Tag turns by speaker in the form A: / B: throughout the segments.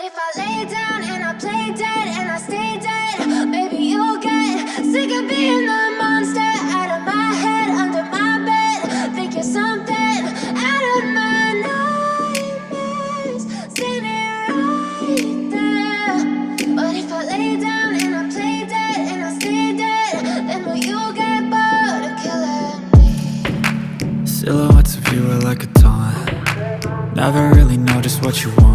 A: if I lay down and I play dead and I stay dead, maybe you'll get sick of being the monster out of my head, under my bed. Think you're something out of my nightmares, standing right there. But if I lay down and I play dead and I stay dead, then will you get bored of killing me?
B: Silhouettes of you are like a taunt. Never really know just what you want.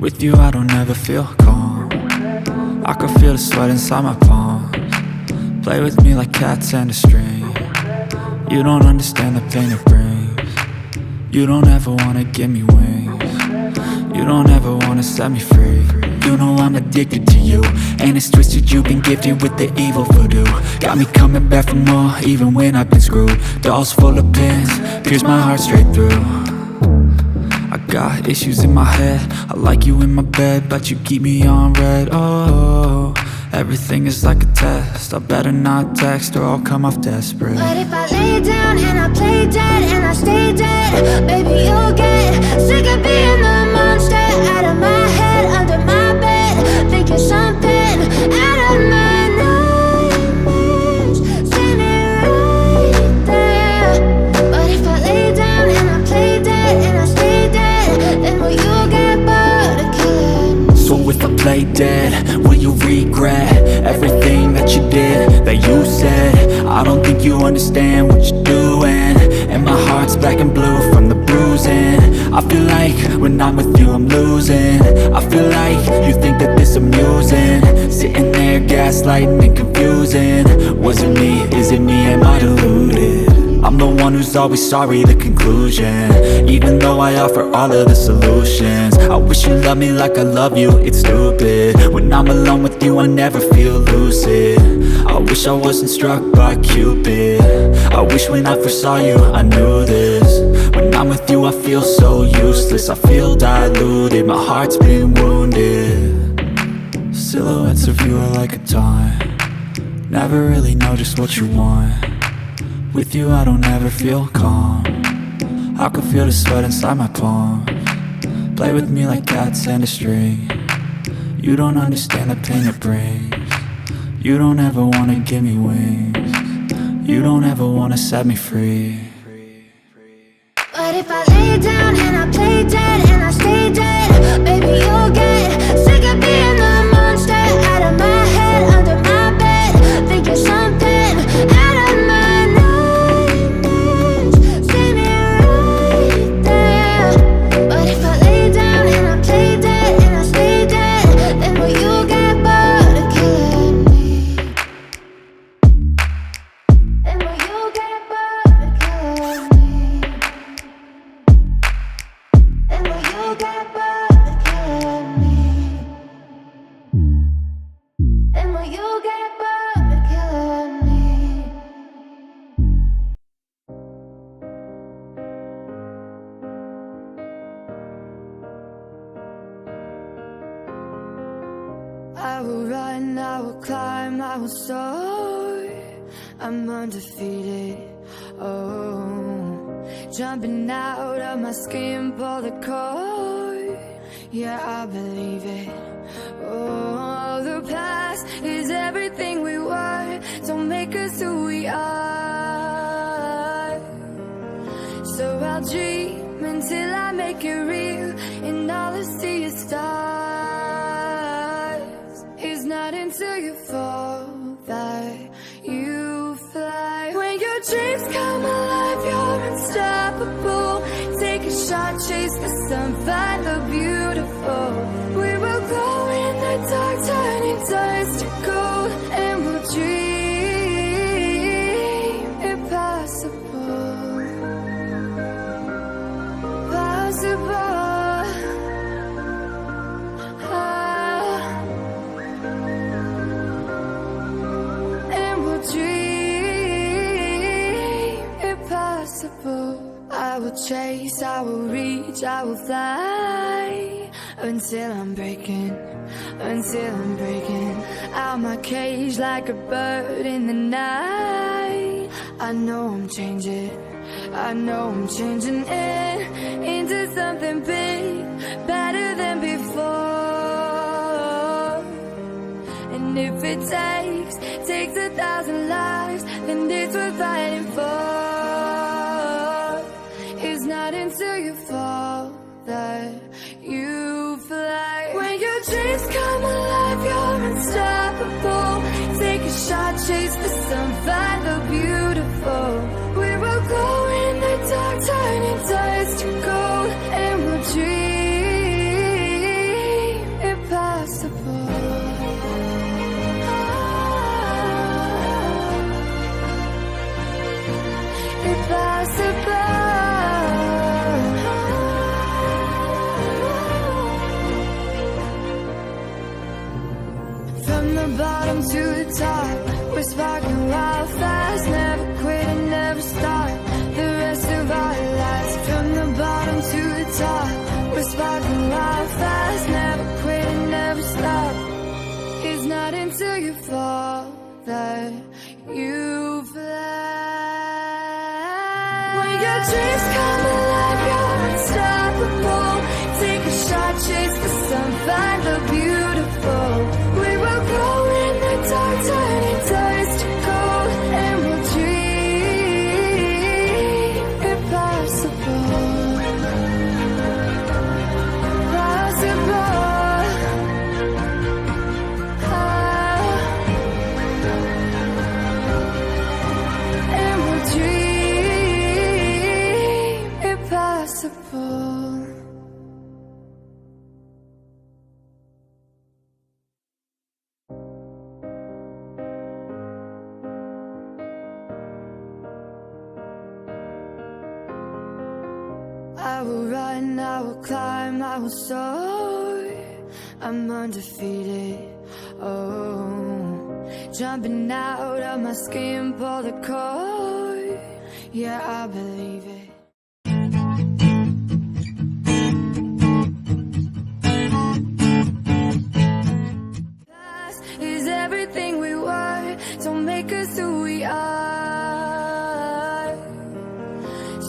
B: With you I don't ever feel calm. I can feel the sweat inside my palms. Play with me like cats and a string. You don't understand the pain it brings. You don't ever wanna give me wings. You don't ever wanna set me free. You know I'm addicted to you, and it's twisted, you've been gifted with the evil voodoo. Got me coming back for more, even when I've been screwed. Dolls full of pins, pierce my heart straight through. I got issues in my head, I like you in my bed, but you keep me on red. Oh, everything is like a test, I better not text or I'll come off desperate.
A: But if I lay down and I play dead and I stay dead, baby you'll get sick of being the monster out of my head, under my bed. Think you're something out of my nightmares, standing right there. But if I lay down and I play dead and I stay dead, then will you get bored of killing me?
B: So if I play dead, will you regret everything that you did, that you said? I don't think you understand what you're doing, and my heart's black and blue from the bruising. I feel like when I'm with you I'm losing. I feel like you think that this amusing, sitting there gaslighting and confusing. Was it me? Is it me? Am I deluded? I'm the one who's always sorry, the conclusion, even though I offer all of the solutions. I wish you loved me like I love you, it's stupid. When I'm alone with you I never feel lucid. I wish I wasn't struck by Cupid. I wish when I first saw you I knew this. When I'm with you I feel so useless, I feel diluted, my heart's been wounded. Silhouettes of you are like a taunt. Never really know just what you want. With you I don't ever feel calm. I can feel the sweat inside my palms. Play with me like cats and a string. You don't understand the pain it brings. You don't ever wanna give me wings. You don't ever wanna set me free.
A: But if I lay down and I play dead and I stay dead, baby you'll get sick of being the monster out of my head, under my bed. Think you're something out of my nightmares, standing right there. But if I lay down and I play dead and I stay dead, then will you get bored of killing me? Then will you get bored of killing me? Then will you get bored of killing me? Then will you get bored of killing me? I will run, I will climb, I will soar. I'm undefeated, oh. Jumping out of my skin, pull the cord. Yeah, I believe it. Oh, the past is everything we were. Don't make us who we are. So I'll dream until I make it real, and all I see is stars. It's not until you fall that you fly. When your dreams come alive, you're unstoppable. Take a shot, chase the sun, find the beautiful. We will glow in the dark, turning dust to gold, and we'll dream impossible. Possible. And we'll dream impossible. I will chase, I will reach, I will fly, until I'm breaking, until I'm breaking out my cage like a bird in the night. I know I'm changing, I know I'm changing it into something big, better than before. And if it takes 1,000 lives, then it's worth fighting for. It's not until you fall that you fly. When your dreams come alive, you're unstoppable. Take a shot, chase the sun, find the beautiful. We will go in the dark, turning dust to gold, and we'll dream impossible. From the bottom to the top, we're sparking wild fast. Never quit and never stop the rest of our lives. From the bottom to the top, we're sparking wild fast. Never quit and never stop. It's not until you fall that you fly. When your dreams come alive, you're unstoppable. Take a shot, chase the sun, find the beautiful. We will go in the dark, turning dust to gold, and we'll dream impossible. Possible. And we'll dream impossible. I will run, I will climb, I will soar. I'm undefeated, oh. Jumping out of my skin, pull the cord. Yeah, I believe it. Past is everything we were, don't make us who we are.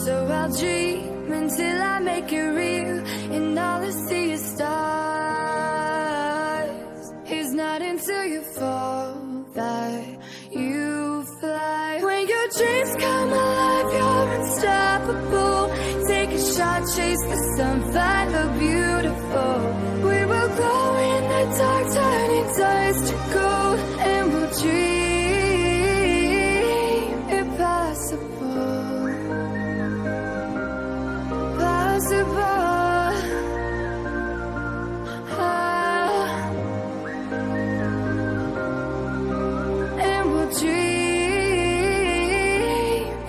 A: So I'll dream until I make it real, and all I see is stars. It's not until you fall that you fly. When your dreams come alive, you're unstoppable. Take a shot, chase the sun, find the beautiful. We will go in the dark, turning dust to gold, and we'll dream impossible. And we'll dream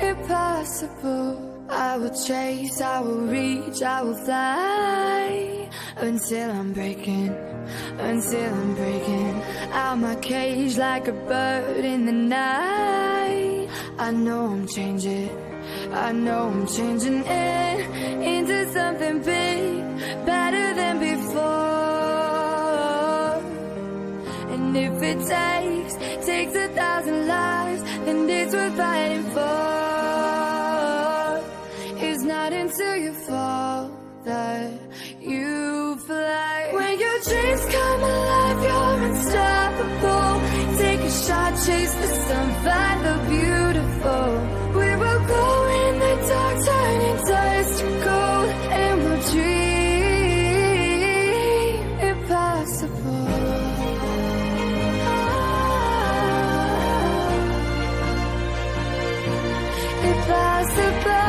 A: impossible. I will chase, I will reach, I will fly until I'm breaking out my cage like a bird in the night. I know I'm changing into something big, better than before. And if it takes 1,000 lives, then it's worth fighting for. It's not until you fall that you fly. When your dreams come alive, you're unstoppable. Take a shot, chase the sun, find the beautiful. We will go in the dark, turning dust to gold, and we'll dream impossible. Impossible.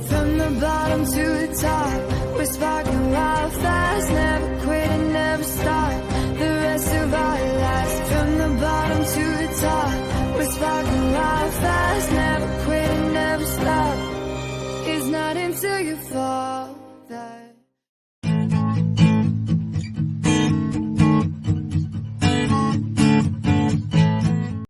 A: From the bottom to the top, we're sparking wild fast. Never quit and never stop the rest of our lives. From the bottom to the top, we're sparking wild fast. Never quit and never stop. It's not until you fall